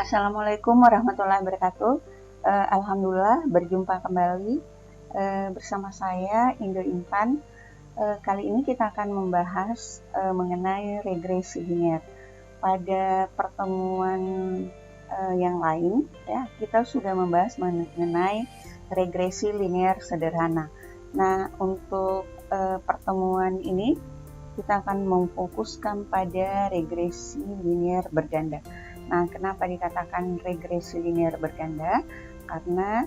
Assalamualaikum warahmatullahi wabarakatuh. Alhamdulillah berjumpa kembali bersama saya Indo Intan. Kali ini kita akan membahas mengenai regresi linear. Pada pertemuan yang lain, ya, kita sudah membahas mengenai regresi linear sederhana. Nah, untuk pertemuan ini kita akan memfokuskan pada regresi linear berganda. Nah, kenapa dikatakan regresi linear berganda? Karena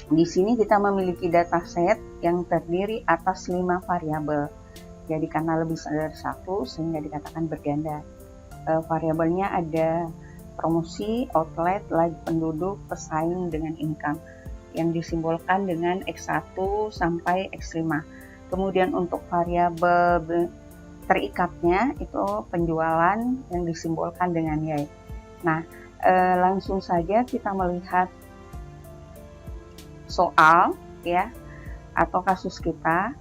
di sini kita memiliki dataset yang terdiri atas 5 variabel. Jadi karena lebih dari satu sehingga dikatakan berganda. Variabelnya ada promosi, outlet, laju penduduk, pesaing dengan income yang disimbolkan dengan X1 sampai X5. Kemudian untuk variabel terikatnya itu penjualan yang disimbolkan dengan Y. Nah, langsung saja kita melihat soal ya atau kasus kita.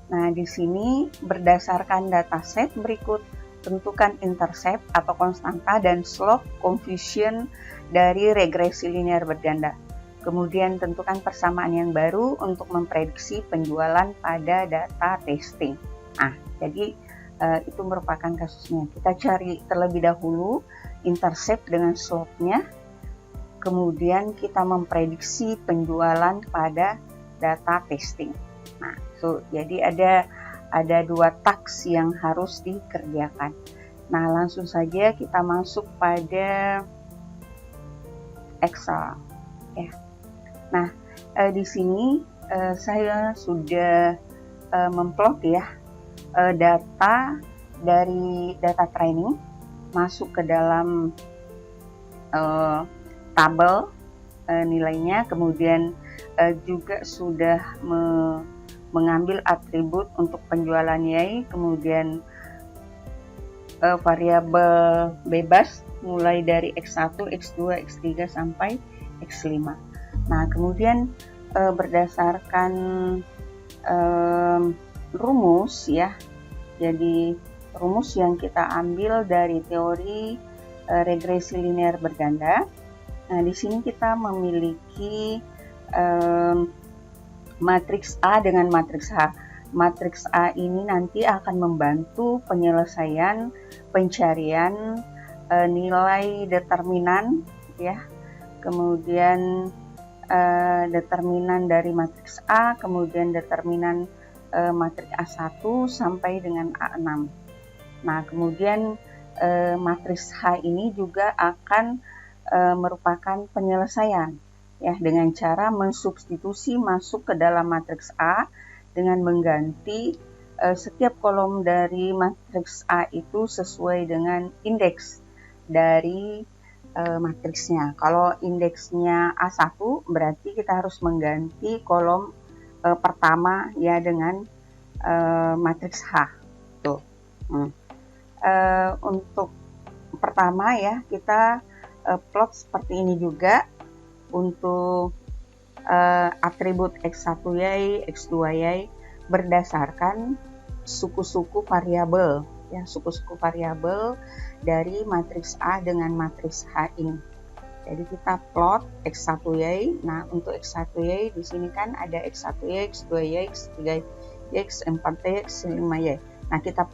Nah, di sini berdasarkan dataset berikut, tentukan intercept atau konstanta dan slope confusion dari regresi linear berganda. Kemudian tentukan persamaan yang baru untuk memprediksi penjualan pada data testing. Nah, jadi itu merupakan kasusnya. Kita cari terlebih dahulu intercept dengan slope-nya, kemudian kita memprediksi penjualan pada data testing. Nah, jadi ada 2 task yang harus dikerjakan. Nah, langsung saja kita masuk pada Excel. Ya. Nah, di sini saya sudah memplot ya data dari data training masuk ke dalam tabel nilainya, kemudian juga sudah mengambil atribut untuk penjualan Y, kemudian variabel bebas mulai dari X1, X2, X3 sampai X5. Nah, kemudian berdasarkan rumus ya. Jadi rumus yang kita ambil dari teori regresi linear berganda. Nah, di sini kita memiliki matriks A dengan matriks H. Matriks A ini nanti akan membantu penyelesaian pencarian nilai determinan ya. Kemudian determinan dari matriks A, kemudian determinan matriks A1 sampai dengan A6. Nah, kemudian matriks H ini juga akan merupakan penyelesaian ya dengan cara mensubstitusi masuk ke dalam matriks A dengan mengganti setiap kolom dari matriks A itu sesuai dengan indeks dari matriksnya. Kalau indeksnya A1 berarti kita harus mengganti kolom pertama ya dengan matriks H. Tuh. Untuk pertama ya kita plot seperti ini juga untuk atribut X1Y, X2Y berdasarkan suku-suku variabel ya, suku-suku variabel dari matriks A dengan matriks H ini. Jadi kita plot X1Y. Nah, untuk X1Y di sini kan ada X1Y, X2Y, X3Y, X4Y, X5Y. Nah, kita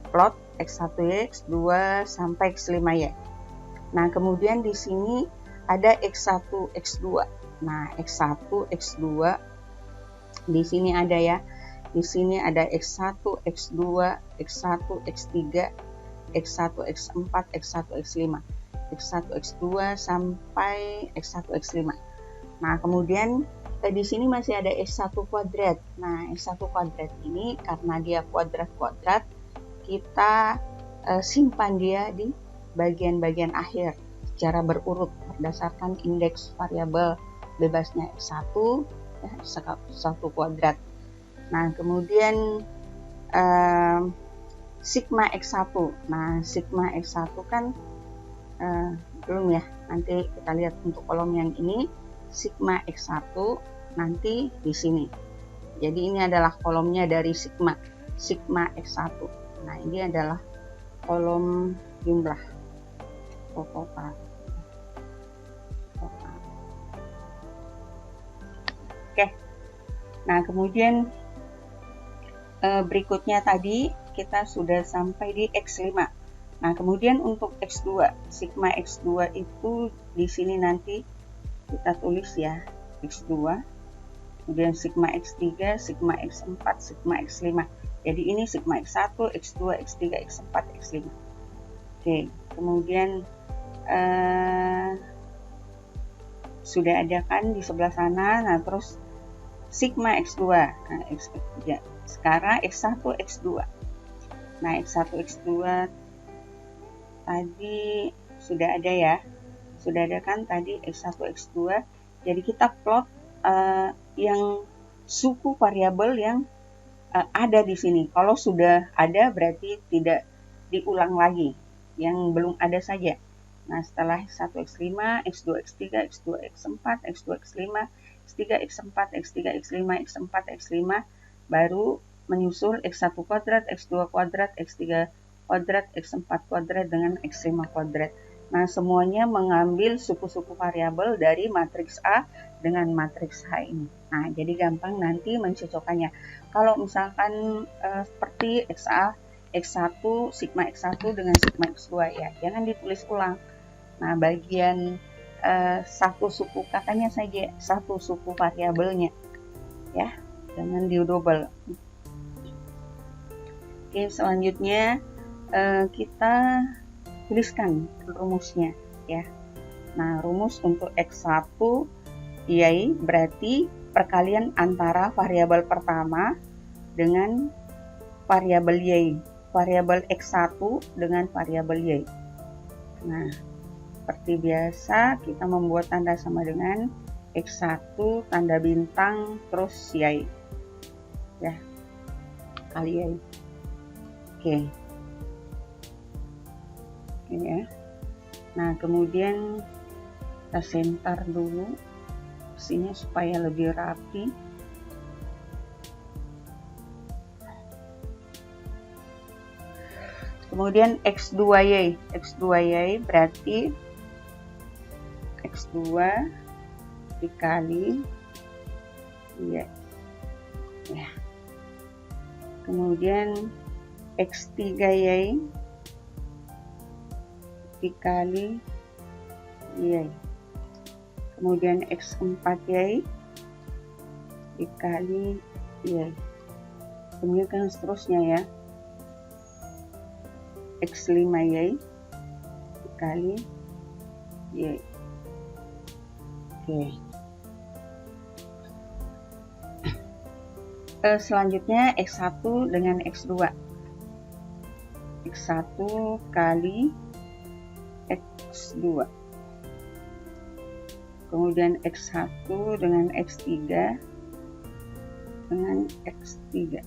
plot X1Y, X2 sampai X5Y. Nah, kemudian di sini ada X1, X2. Nah, X1, X2 di sini ada ya. Di sini ada X1, X2, X1, X3, X1, X4, X1, X5. X1, X2 sampai X1, X5. Nah, kemudian di sini masih ada X1 kuadrat. Nah, X1 kuadrat ini karena dia kuadrat-kuadrat, kita simpan dia di bagian-bagian akhir secara berurut berdasarkan indeks variabel bebasnya X1 ya, 1 kuadrat. Nah, kemudian sigma X1. Nah, sigma X1 kan belum ya, nanti kita lihat untuk kolom yang ini sigma X1 nanti di sini. Jadi ini adalah kolomnya dari sigma X1. Nah, ini adalah kolom jumlah. total. Oke, nah kemudian berikutnya tadi kita sudah sampai di X5. Nah kemudian untuk X2, sigma X2 itu di sini nanti kita tulis ya, X2, kemudian sigma X3, sigma X4, sigma X5. Jadi ini sigma X1, X2, X3, X4, X5. Oke, kemudian sudah ada kan di sebelah sana. Nah terus sigma X2, nah, X3. Sekarang X1, X2. Nah X1, X2 tadi sudah ada ya, sudah ada kan tadi X1, X2. Jadi kita plot yang suku variabel yang ada di sini. Kalau sudah ada berarti tidak diulang lagi, yang belum ada saja. Nah setelah X1, X5, X2, X3, X2, X4, X2, X5, X3, X4, X3, X5, X4, X5, baru menyusul X1 kuadrat, X2 kuadrat, X3 kuadrat, X4 kuadrat dengan X5 kuadrat. Nah semuanya mengambil suku-suku variabel dari matriks A dengan matriks H ini. Nah jadi gampang nanti mencocokkannya. Kalau misalkan seperti XA, X1, sigma X1 dengan sigma X2 ya, jangan ditulis ulang. Nah, bagian satu suku katanya saja, satu suku variabelnya, ya, jangan di-double. Oke, selanjutnya kita tuliskan rumusnya, ya. Nah, rumus untuk X1 Y berarti perkalian antara variabel pertama dengan variabel Y, variabel X1 dengan variabel Y. Nah, seperti biasa kita membuat tanda sama dengan X1 tanda bintang terus Y ya, kali Y. Oke ya. Nah kemudian kita center dulu sini supaya lebih rapi. Kemudian X2Y, X2Y berarti X2 dikali Y. Ya. Kemudian X3Y dikali Y. Kemudian X4Y dikali Y. Demikian seterusnya ya. X5Y dikali Y. Oke. Selanjutnya X1 dengan X2. X1 kali X2. Kemudian X1 dengan X3 dengan X3.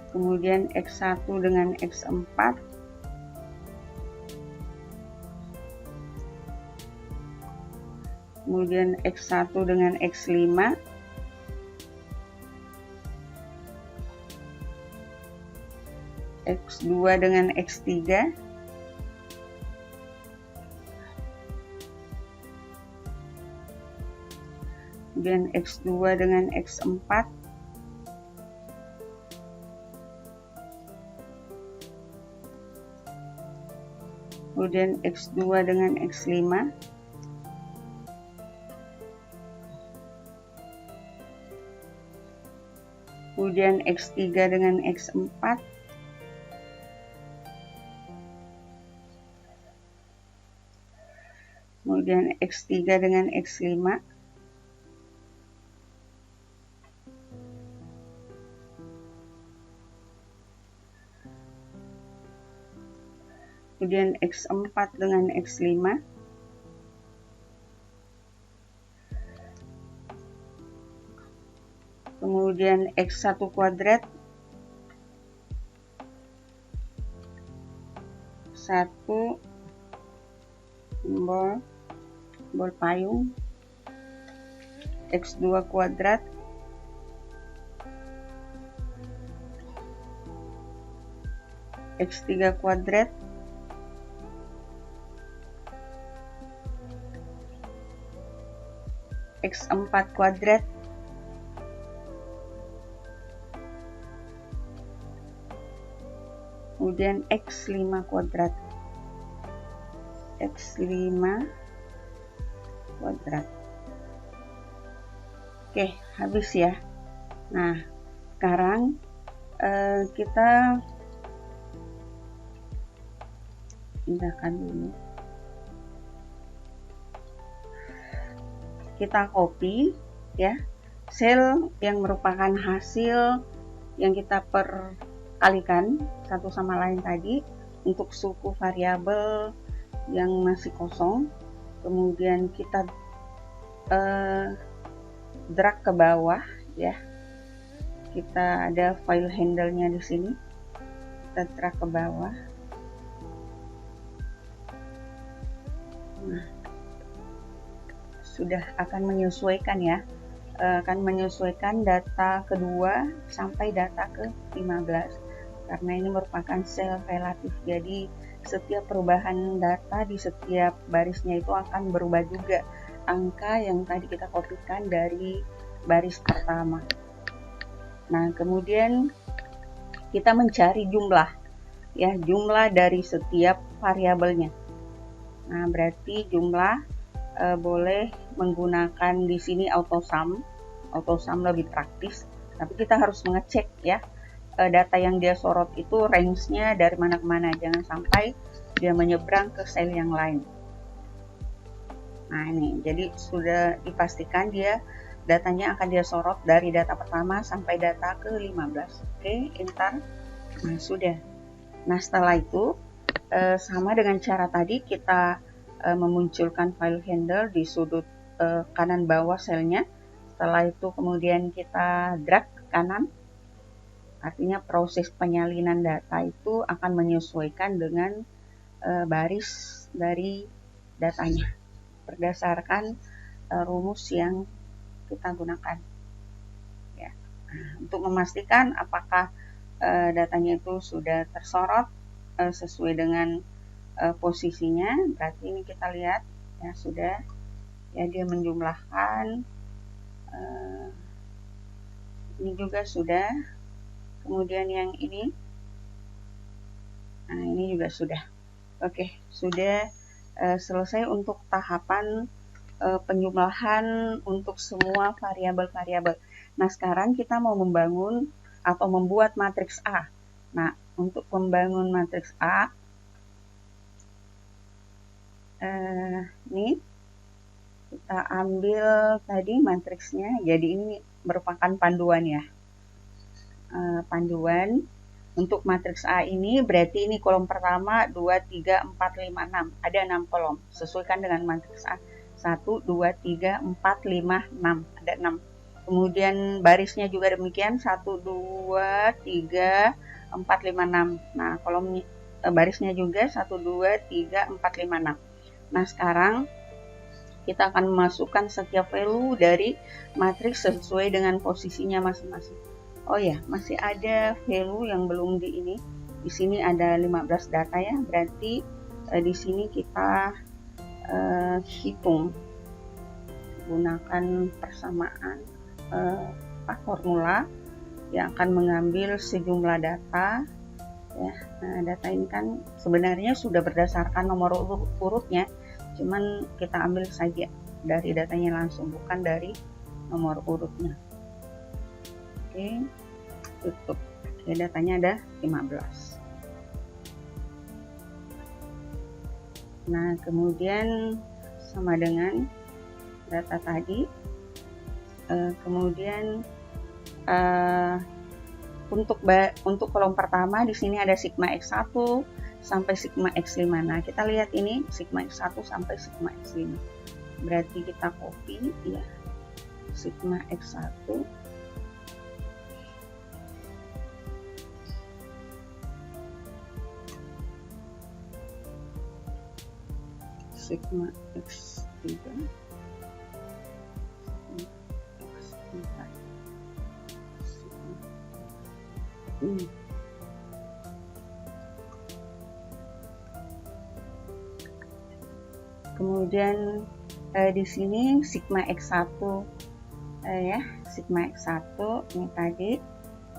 Kemudian X1 dengan X4. Kemudian X1 dengan X5. X2 dengan X3. Kemudian X2 dengan X4. Kemudian X2 dengan X5. Kemudian X3 dengan X4. Kemudian X3 dengan X5. Kemudian X4 dengan X5. Kemudian X1 kuadrat. 1 simbol payung. X2 kuadrat. X3 kuadrat. X4 kuadrat kemudian X5 kuadrat, X5 kuadrat. Oke, habis ya. Nah, sekarang kita pindahkan dulu. Kita copy ya sel yang merupakan hasil yang kita perkalikan satu sama lain tadi untuk suku variabel yang masih kosong. Kemudian kita drag ke bawah ya. Kita ada file handle-nya di sini. Kita drag ke bawah. Nah, sudah akan menyesuaikan ya. Akan menyesuaikan data kedua sampai data ke-15 karena ini merupakan sel relatif. Jadi setiap perubahan data di setiap barisnya itu akan berubah juga angka yang tadi kita kopikan dari baris pertama. Nah, kemudian kita mencari jumlah ya, jumlah dari setiap variabelnya. Nah, berarti jumlah boleh menggunakan di sini AutoSum. AutoSum lebih praktis, tapi kita harus mengecek ya data yang dia sorot itu range-nya dari mana ke mana, jangan sampai dia menyeberang ke sel yang lain. Nah, ini jadi sudah dipastikan dia datanya akan dia sorot dari data pertama sampai data ke-15. Oke, enter. Nah, sudah. Nah, setelah itu sama dengan cara tadi kita memunculkan file handle di sudut kanan bawah selnya. Setelah itu kemudian kita drag ke kanan. Artinya proses penyalinan data itu akan menyesuaikan dengan baris dari datanya berdasarkan rumus yang kita gunakan ya. Nah, untuk memastikan apakah datanya itu sudah tersorot sesuai dengan posisinya, berarti ini kita lihat ya sudah ya, dia menjumlahkan ini juga sudah, kemudian yang ini, nah ini juga sudah. Oke, sudah selesai untuk tahapan penjumlahan untuk semua variabel-variabel. Nah, sekarang kita mau membangun atau membuat matriks A. Nah, untuk membangun matriks A, ini kita ambil tadi matriksnya. Jadi ini merupakan panduan ya. Panduan untuk matriks A ini berarti ini kolom pertama 2, 3, 4, 5, 6. Ada 6 kolom. Sesuaikan dengan matriks A. 1, 2, 3, 4, 5, 6. Ada 6. Kemudian barisnya juga demikian. 1, 2, 3, 4, 5, 6. Nah, kolom barisnya juga 1, 2, 3, 4, 5, 6. Nah, sekarang kita akan memasukkan setiap value dari matriks sesuai dengan posisinya masing-masing. Oh ya, masih ada value yang belum di ini. Di sini ada 15 data ya. Berarti di sini kita hitung gunakan persamaan formula yang akan mengambil sejumlah data ya. Nah, data ini kan sebenarnya sudah berdasarkan nomor urutnya, cuman kita ambil saja dari datanya langsung, bukan dari nomor urutnya. Oke, tutup. Oke, datanya ada 15. Nah, kemudian sama dengan data tadi. Kemudian untuk kolom pertama di sini ada sigma X1 sampai sigma X5. Nah, kita lihat ini sigma X1 sampai sigma X5. Berarti kita copy ya. Sigma X1 sigma X3 kemudian di sini sigma X1 ya, sigma X1 ini tadi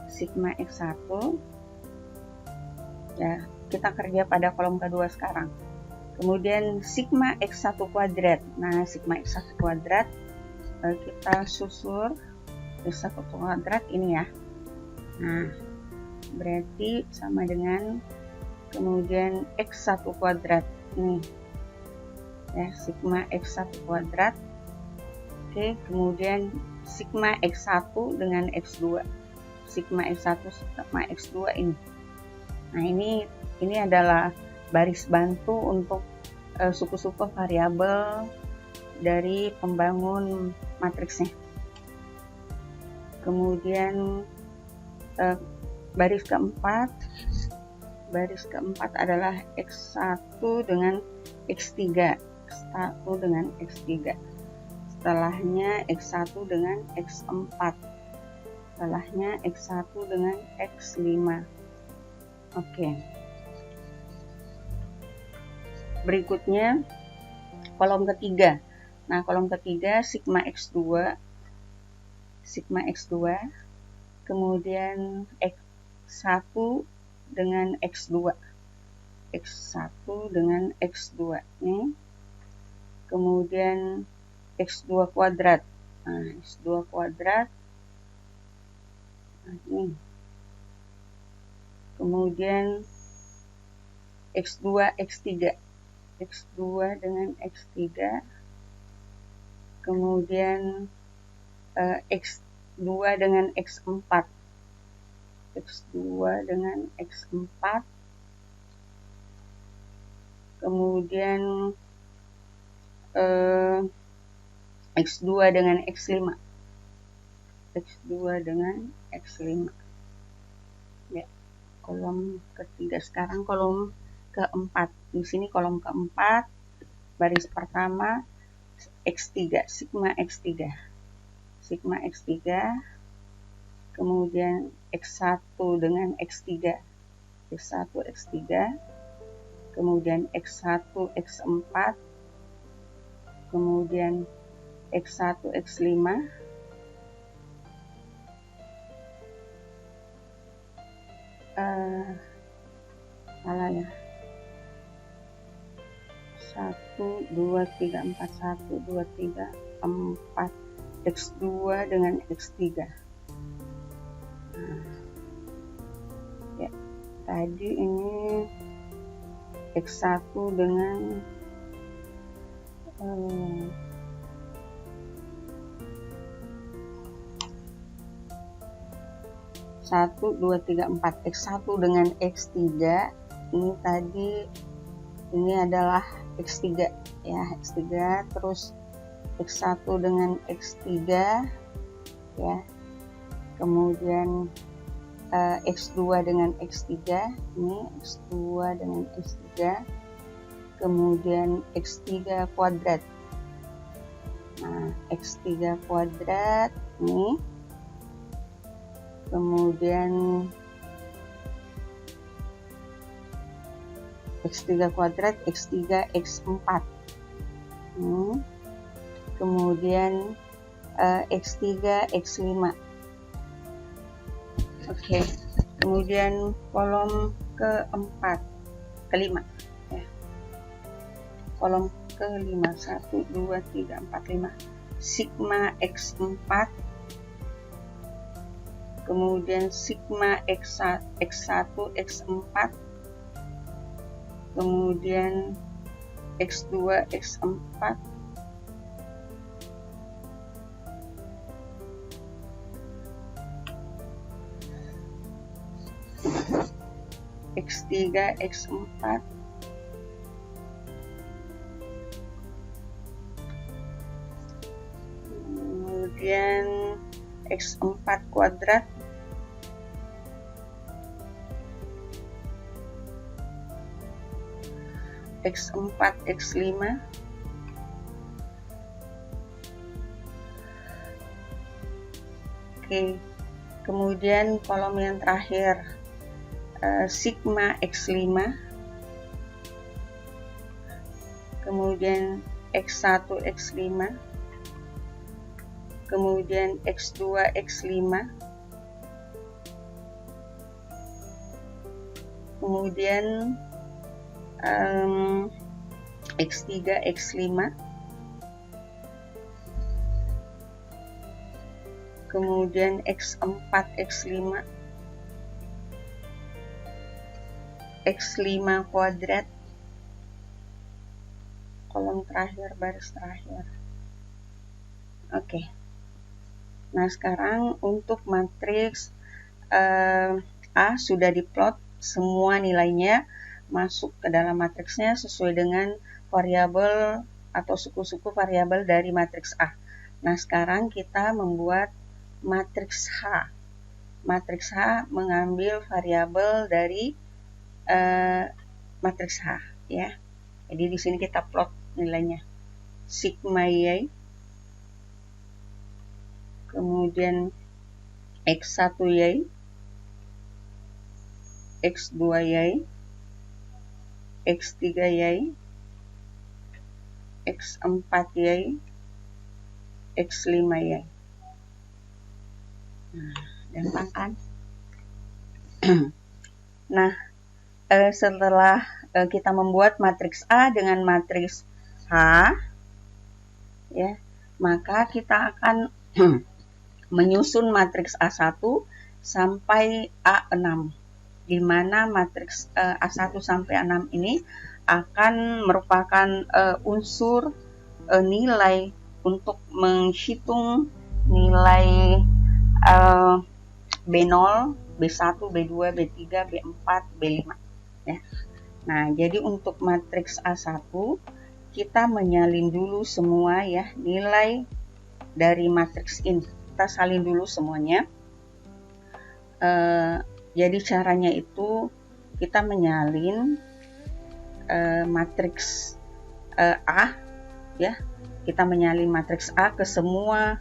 sigma X1 ya, kita kerja pada kolom kedua sekarang. Kemudian sigma X1 kuadrat. Nah, sigma X1 kuadrat kita susur X1 kuadrat ini ya. Nah, berarti sama dengan kemudian X1 kuadrat ini ya, sigma X1 kuadrat. Oke, kemudian sigma X1 dengan X2, sigma X1 sama X2 ini. Nah, ini adalah baris bantu untuk suku-suku variabel dari pembangun matriksnya. Kemudian baris keempat adalah X1 dengan X3, X1 dengan X3. Setelahnya X1 dengan X4. Setelahnya X1 dengan X5. Oke. Berikutnya kolom ketiga. Nah, kolom ketiga sigma X2, kemudian X1 dengan X2, X1 dengan X2 ini, kemudian X2 kuadrat. Nah, X2 kuadrat, nah, ini. Kemudian X2, X3, X2 dengan X3, kemudian X2 dengan X4, X2 dengan X4, kemudian X2 dengan X5, X2 dengan X5 ya. Kolom ketiga. Sekarang kolom keempat. Di sini kolom keempat, baris pertama X3, sigma X3, sigma X3, kemudian X1 dengan X3, X1 X3, kemudian X1 X4, kemudian X1 X5, salah ya, 1, 2, 3, 4, 1, 2, 3, 4, X2 dengan X3. Nah, ya, tadi ini X1 dengan 1, 2, 3, 4, X1 dengan X3 ini tadi, ini adalah X3 ya, X3, terus X1 dengan X3 ya, kemudian X2 dengan X3, ini X2 dengan X3, kemudian X3 kuadrat. Nah, X3 kuadrat ini, kemudian X3 kuadrat, X3, X4 ini, kemudian X3, X5. Oke, kemudian kolom kelima ya. Kolom kelima, 1, 2, 3, 4, 5, sigma X4, kemudian sigma X1, X4, kemudian X2, X4, X3, X4, kemudian X4 kuadrat, X4, X5, oke. Kemudian kolom yang terakhir sigma X5, kemudian X1, X5, kemudian X2, X5, kemudian X3, X5, kemudian X4, X5, X5 kuadrat, kolom terakhir, baris terakhir. Oke. Nah, sekarang untuk matriks A sudah diplot semua nilainya masuk ke dalam matriksnya sesuai dengan variabel atau suku-suku variabel dari matriks A. Nah, sekarang kita membuat matriks H. Matriks H mengambil variabel dari matriks H, ya. Jadi di sini kita plot nilainya. Sigma Y, kemudian X1Y, X2Y, X3Y, X4Y, X5Y. Nah, gampang kan? Nah, setelah kita membuat matriks A dengan matriks H, ya, maka kita akan menyusun matriks A1 sampai A6, di mana matriks A1 sampai A6 ini akan merupakan unsur nilai untuk menghitung nilai B0, B1, B2, B3, B4, B5. Ya. Nah, jadi untuk matriks A1 kita menyalin dulu semua ya nilai dari matriks ini. Kita salin dulu semuanya. Jadi caranya itu kita menyalin matriks A, ya. Kita menyalin matriks A ke semua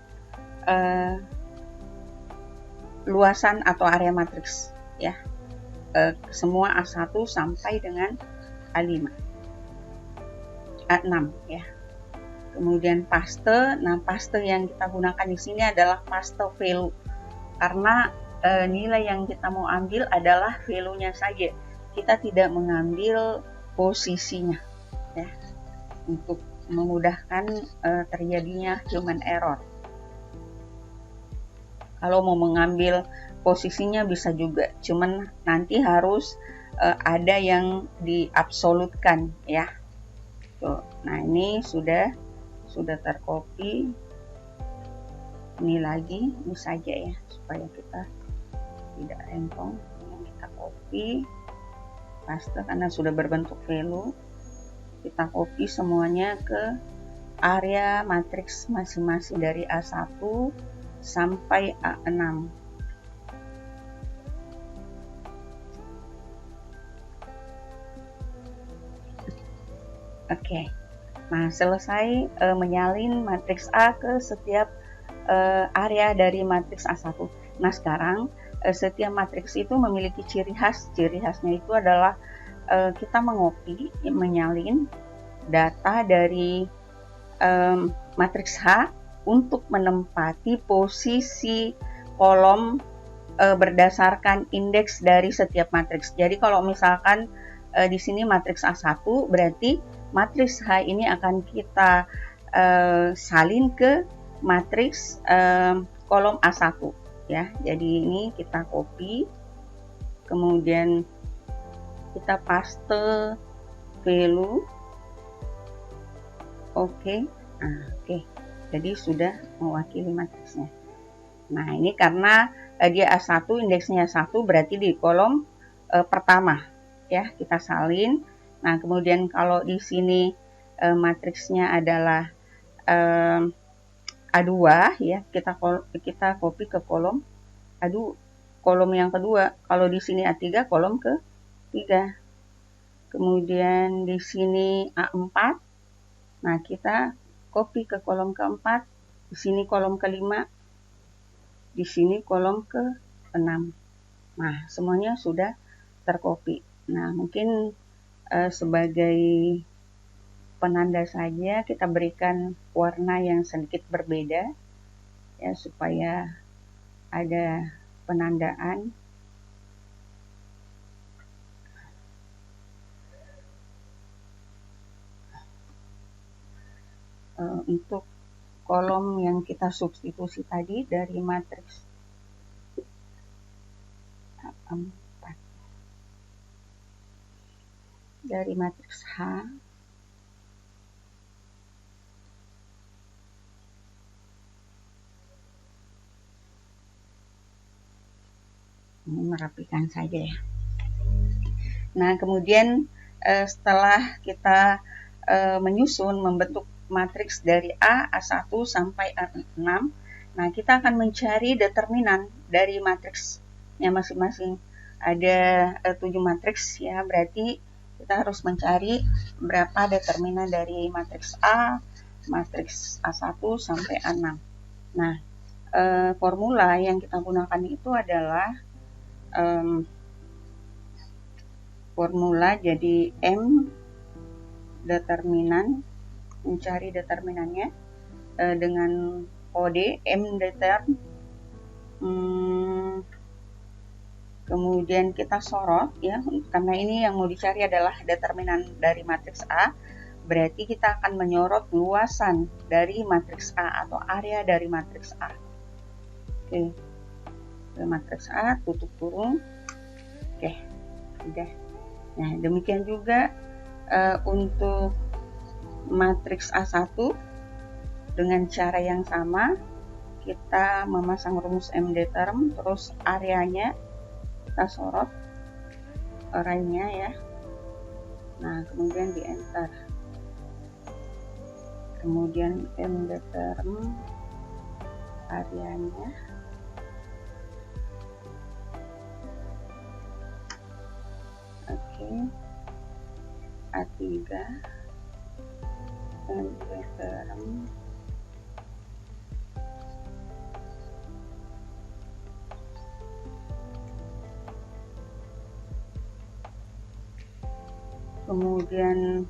luasan atau area matriks, ya. Semua A1 sampai dengan A5, A6, ya. Kemudian paste. Nah, paste yang kita gunakan di sini adalah paste value, karena nilai yang kita mau ambil adalah value-nya saja. Kita tidak mengambil posisinya, ya, untuk memudahkan terjadinya human error. Kalau mau mengambil posisinya bisa juga, cuman nanti harus ada yang diabsolutkan, ya. Tuh. Nah, ini sudah tercopy. Ini lagi, ini saja ya, supaya kita tidak rempong. Kita copy, paste karena sudah berbentuk value. Kita copy semuanya ke area matriks masing-masing dari A1 sampai A6. Oke. Nah, selesai menyalin matriks A ke setiap area dari matriks A1. Nah, sekarang setiap matriks itu memiliki ciri khas. Ciri khasnya itu adalah kita mengopi, menyalin data dari matriks H untuk menempati posisi kolom berdasarkan indeks dari setiap matriks. Jadi kalau misalkan di sini matriks A1, berarti matriks H ini akan kita salin ke matriks kolom A1, ya. Jadi ini kita copy, kemudian kita paste value. Oke. Nah, oke. Jadi sudah mewakili matriksnya. Nah, ini karena dia A1, indeksnya 1, berarti di kolom pertama, ya, kita salin. Nah, kemudian kalau di sini matriksnya adalah A2, ya, kita copy ke kolom kolom yang kedua. Kalau di sini A3, kolom ke-3. Kemudian di sini A4. Nah, kita copy ke kolom ke-4. Di sini kolom ke-5. Di sini kolom ke-6. Nah, semuanya sudah tercopy. Nah, mungkin sebagai penanda saja kita berikan warna yang sedikit berbeda ya, supaya ada penandaan. Untuk kolom yang kita substitusi tadi dari matriks 4, dari matriks H, ini merapikan saja ya. Nah, kemudian setelah kita menyusun, membentuk matriks dari A, A1 sampai A6, nah kita akan mencari determinan dari matriksnya masing-masing. Ada 7 matriks ya, berarti kita harus mencari berapa determinan dari matriks A, matriks A1 sampai A6. Nah, formula yang kita gunakan itu adalah formula jadi M determinan, mencari determinannya dengan kode M determ, kemudian kita sorot ya, karena ini yang mau dicari adalah determinan dari matriks A, berarti kita akan menyorot luasan dari matriks A atau area dari matriks A. Oke, matriks A tutup kurung. Oke, sudah. Nah, demikian juga untuk matriks A1 dengan cara yang sama, kita memasang rumus M determ, terus areanya kita sorot arraynya ya. Nah, kemudian di enter, kemudian M determ areanya, oke, A3 M determ kemudian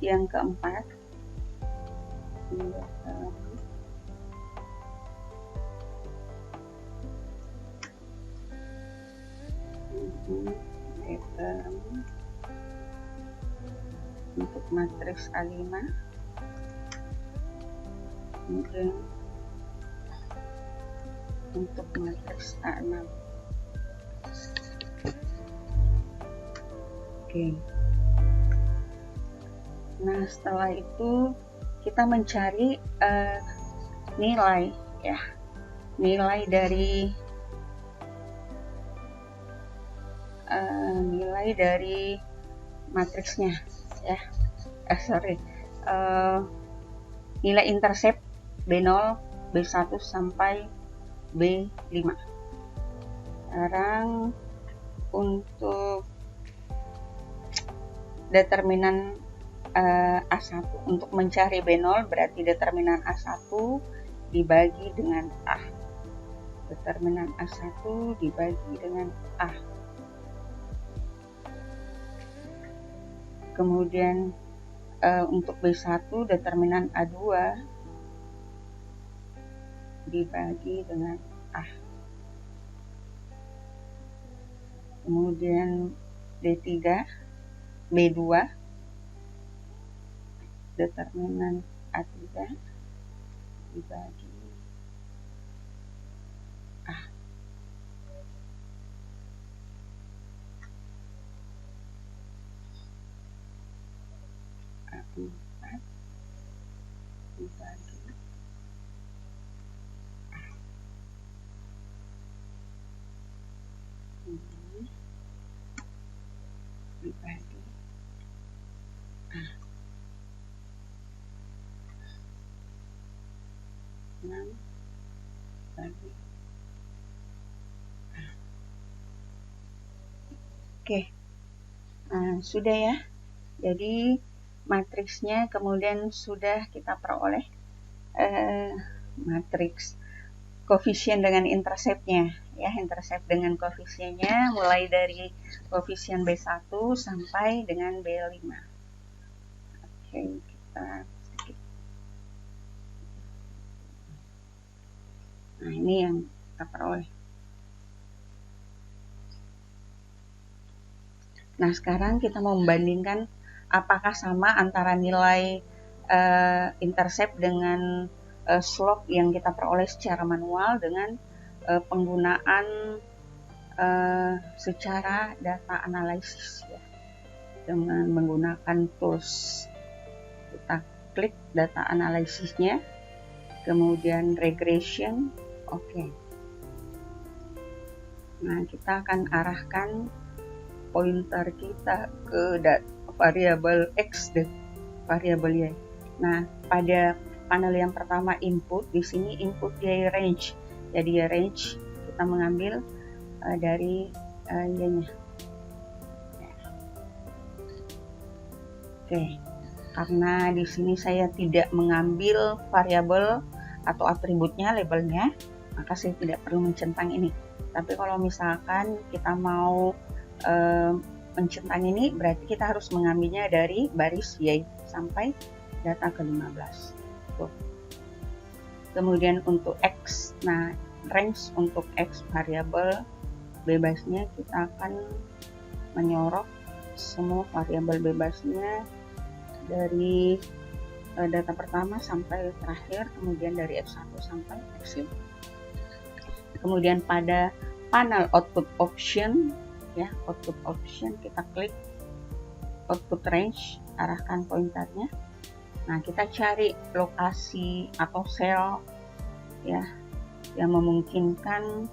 yang keempat untuk matriks A5, kemudian untuk matriks A6. Oke. Nah, setelah itu kita mencari nilai ya, nilai dari matriksnya ya, nilai intercept B0, B1 sampai B5. Sekarang untuk determinan A1, untuk mencari B0 berarti determinan A1 dibagi dengan A. Determinan A1 dibagi dengan A. Kemudian untuk B1 determinan A2 dibagi dengan A. Kemudian D3, B2 determinan A3 dibagi A. A4 dibagi A. Ini dibagi A. 6 bagi A. Oke, sudah ya. Jadi matriksnya kemudian sudah kita peroleh, matriks koefisien dengan interceptnya ya, intercept dengan koefisiennya mulai dari koefisien B1 sampai dengan B5. Oke, kita sedikit. Nah, ini yang kita peroleh. Nah, sekarang kita mau membandingkan apakah sama antara nilai intercept dengan slope yang kita peroleh secara manual dengan penggunaan secara data analisis ya, dengan menggunakan tools. Kita klik data analisisnya, kemudian regression, oke. Nah, kita akan arahkan pointer kita ke variabel X dan variabel Y. Nah, pada panel yang pertama input, di sini input Y range. Jadi Y range kita mengambil dari Y-nya. Oke, karena di sini saya tidak mengambil variabel atau atributnya, labelnya, maka saya tidak perlu mencentang ini. Tapi kalau misalkan kita mau mencentang ini, berarti kita harus mengambilnya dari baris Y sampai data ke-15. Tuh. Kemudian untuk X, nah range untuk X variabel bebasnya kita akan menyorot semua variabel bebasnya dari data pertama sampai terakhir, kemudian dari X1 sampai X5. Kemudian pada panel output option ya, output option kita klik output range, arahkan pointernya. Nah, kita cari lokasi atau sel ya yang memungkinkan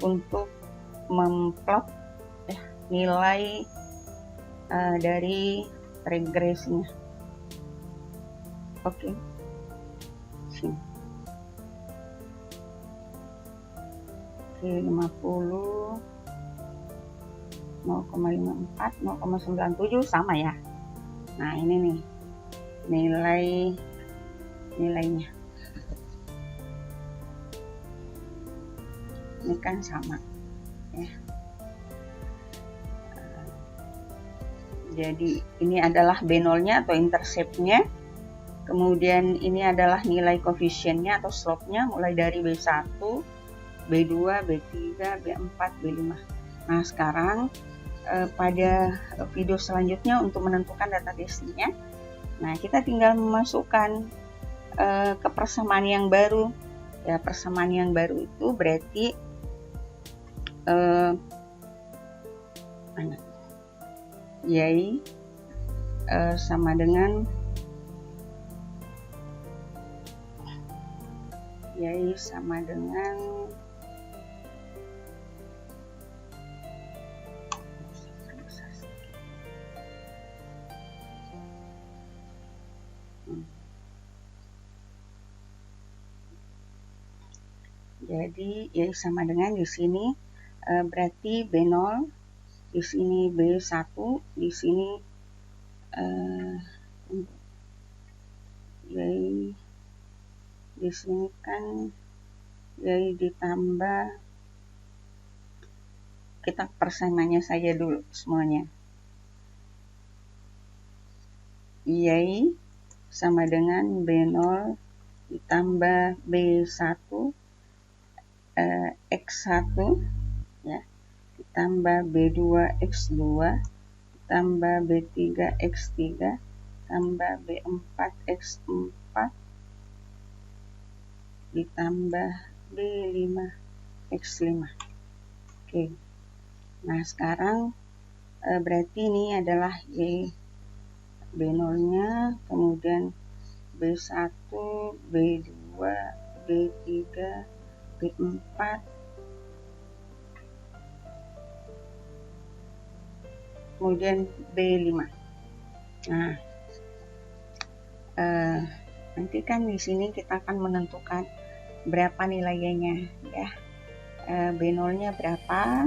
untuk memplot ya, nilai dari regresinya. Oke. Sini. Oke, 50 0,54, 0,97 sama ya. Nah, ini nih nilainya. Ini kan sama ya. Jadi ini adalah B0-nya atau intercept-nya. Kemudian ini adalah nilai koefisiennya atau slope-nya mulai dari B1, B2, B3, B4, B5. Nah, sekarang pada video selanjutnya untuk menentukan data destinnya, nah kita tinggal memasukkan ke persamaan yang baru. Ya, persamaan yang baru itu berarti Y sama dengan Y sama dengan jadi Y sama dengan di sini berarti B0, di sini B1, di sini Y, di sini kan Y ditambah, kita persamannya saja dulu semuanya. Y sama dengan B0 ditambah B1 X1 ya, ditambah B2 X2 ditambah B3 X3 tambah B4 X4 ditambah B5 X5. Oke. Nah, sekarang berarti ini adalah Y B0-nya, kemudian B1, B2, B3, B4, kemudian B5. Nah, nanti kan di sini kita akan menentukan berapa nilainya ya. B0-nya berapa?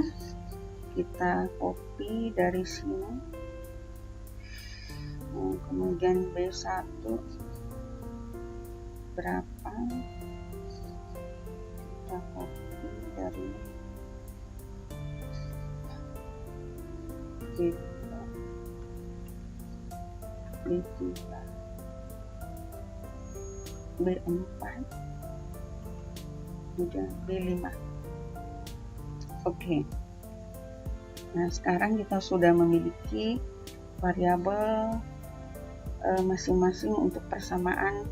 Kita copy dari sini. Kemudian B1 berapa? kita copy dari B3, B4, kemudian B5. Oke. Nah, sekarang kita sudah memiliki variabel masing-masing untuk persamaan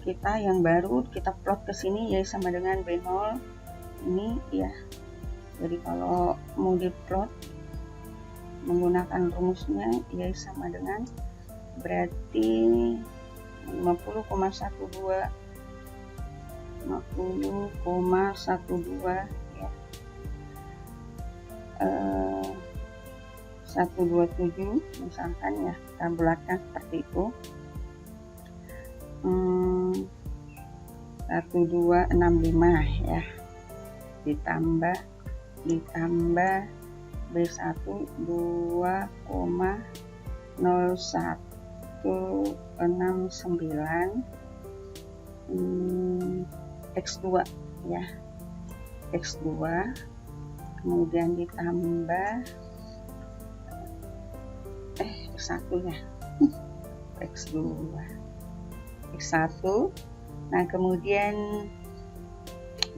kita yang baru. Kita plot ke sini, Y sama dengan B0 ini ya. Jadi kalau mau diplot menggunakan rumusnya, Y sama dengan berarti 50,12 ya, 127 misalkan ya, kita bulatkan seperti itu. 1265 ya, ditambah B1 2,0169 X2 ya, X2, kemudian ditambah X1 ya, X2, X1. Nah, kemudian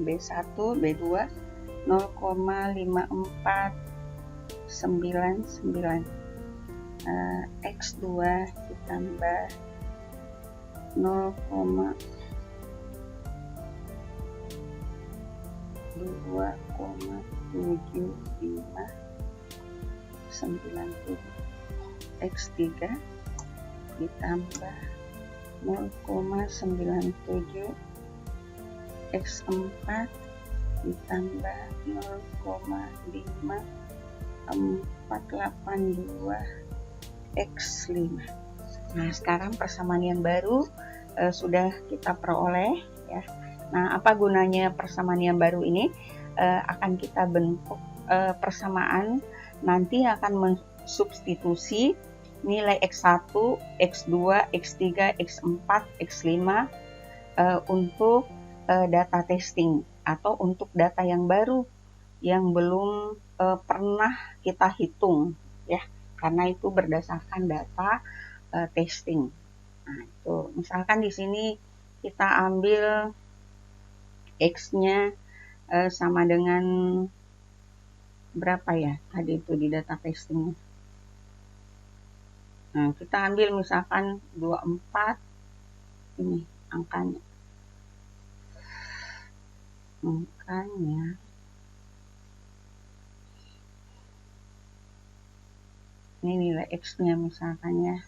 B1, B2 0,5499 X2 ditambah 2,7597 X3 ditambah 0,97 X4 ditambah 0,5482 X5. Nah, sekarang persamaan yang baru sudah kita peroleh ya. Nah, apa gunanya persamaan yang baru ini? Akan kita bentuk persamaan, nanti akan mensubstitusi nilai X1, X2, X3, X4, X5 untuk data testing atau untuk data yang baru yang belum pernah kita hitung ya, karena itu berdasarkan data testing. Nah, itu misalkan di sini kita ambil X-nya sama dengan berapa ya tadi itu di data testingnya. Nah, kita ambil misalkan 24 ini angkanya. Ini nilai X-nya misalkan ya.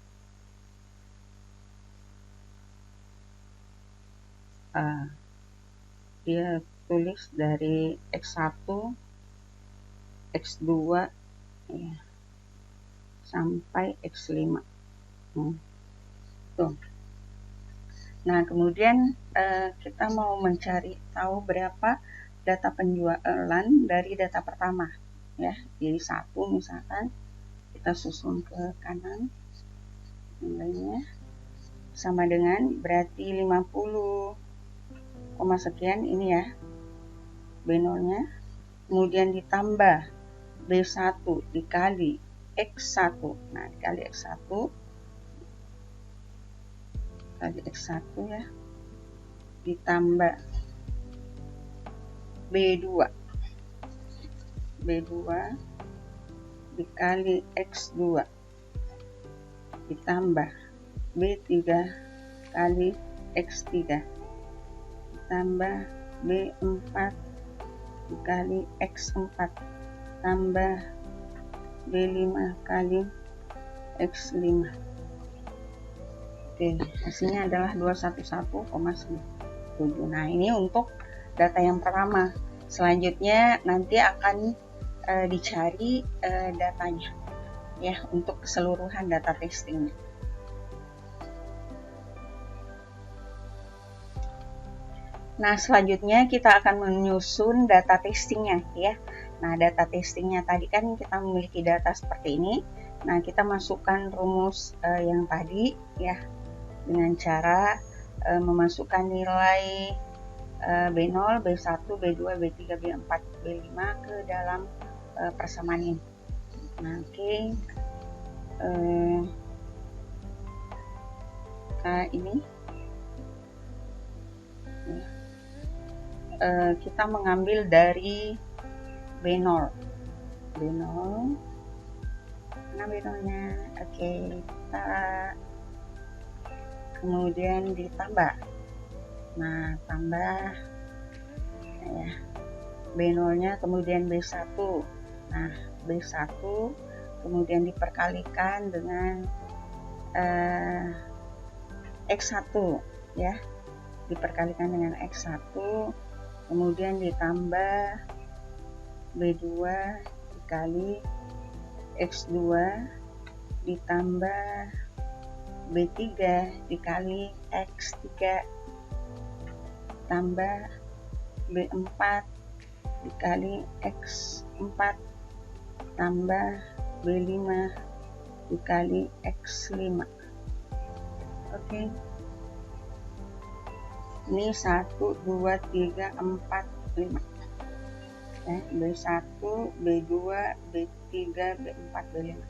Dia tulis dari X1, X2 ya, sampai X5. Tuh. Nah, kemudian kita mau mencari tahu berapa data penjualan dari data pertama ya. Jadi 1 misalkan kita susun ke kanan, nilainya sama dengan berarti 50, sekian ini ya B0-nya, kemudian ditambah B1 dikali X1, nah dikali X1 kali X1 ya, ditambah B2 dikali X2 ditambah B3 kali X3 ditambah B4 dikali X4 tambah B5 kali X5. Oke, hasilnya adalah 211,97. Nah, ini untuk data yang pertama. Selanjutnya nanti akan dicari datanya ya untuk keseluruhan data testingnya. Nah, selanjutnya kita akan menyusun data testingnya ya. Nah, data testingnya tadi kan kita memiliki data seperti ini. Nah, kita masukkan rumus yang tadi ya, dengan cara memasukkan nilai B0, B1, B2, B3, B4, B5 ke dalam persamaan ini. Nah, oke. Ini kita mengambil dari B0. Mana B0-nya? Oke, kita kemudian ditambah. Nah, tambah ya, B0-nya kemudian B1. Nah, B1 kemudian diperkalikan dengan X1 ya, diperkalikan dengan X1, kemudian ditambah B2 dikali X2 ditambah B3 dikali X3 tambah B4 dikali X4 tambah B5 dikali X5. Oke. Ini 1, 2, 3, 4, 5. B1, B2, B3, B4, B5.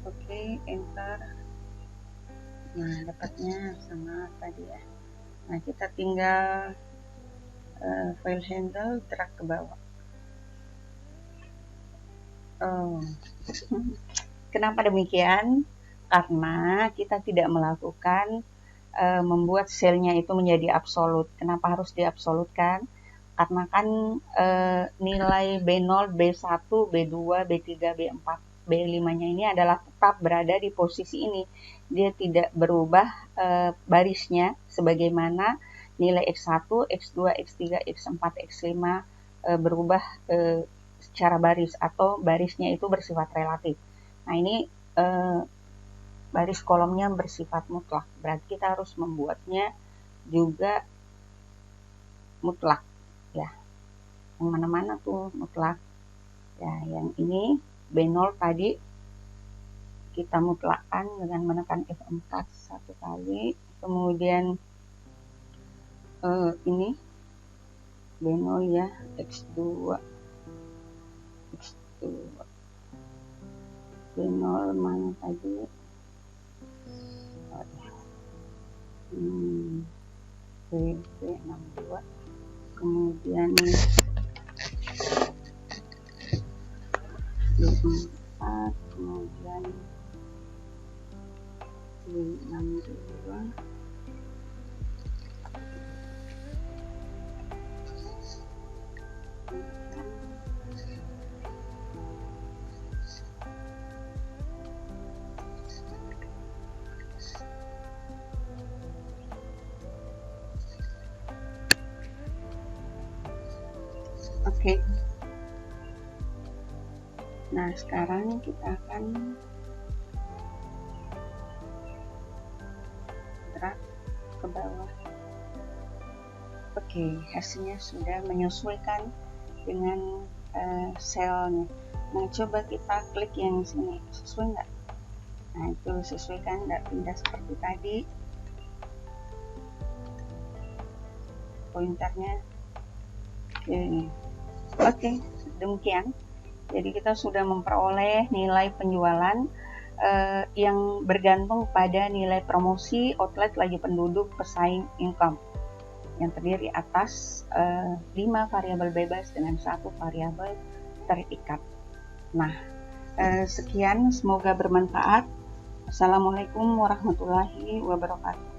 Oke, enter. Nah, dapatnya sama tadi ya. Nah, kita tinggal file handle drag ke bawah. Kenapa demikian? Karena kita tidak melakukan membuat selnya itu menjadi absolut. Kenapa harus diabsolutkan? Karena kan nilai B0, B1, B2, B3, B4, B5-nya ini adalah tetap berada di posisi ini. Dia tidak berubah barisnya sebagaimana nilai X1, X2, X3, X4, X5 berubah secara baris atau barisnya itu bersifat relatif. Nah, ini baris kolomnya bersifat mutlak. Berarti kita harus membuatnya juga mutlak. Ya, yang mana-mana tuh mutlak ya. Yang ini B0 tadi kita mutlakkan dengan menekan F4 satu kali, kemudian ini B0 ya, X2 B0 mana tadi, B62, kemudian B4, kemudian B62, Oke. Nah, sekarang kita akan drag ke bawah. Oke, hasilnya sudah menyesuaikan dengan selnya. Nah, coba kita klik yang sini, sesuai nggak? Nah, itu sesuaikan, nggak pindah seperti tadi. Pointernya Oke, demikian. Jadi kita sudah memperoleh nilai penjualan yang bergantung pada nilai promosi, outlet, laju penduduk, pesaing, income yang terdiri atas 5 variabel bebas dengan 1 variabel terikat. Nah, sekian, semoga bermanfaat. Assalamualaikum warahmatullahi wabarakatuh.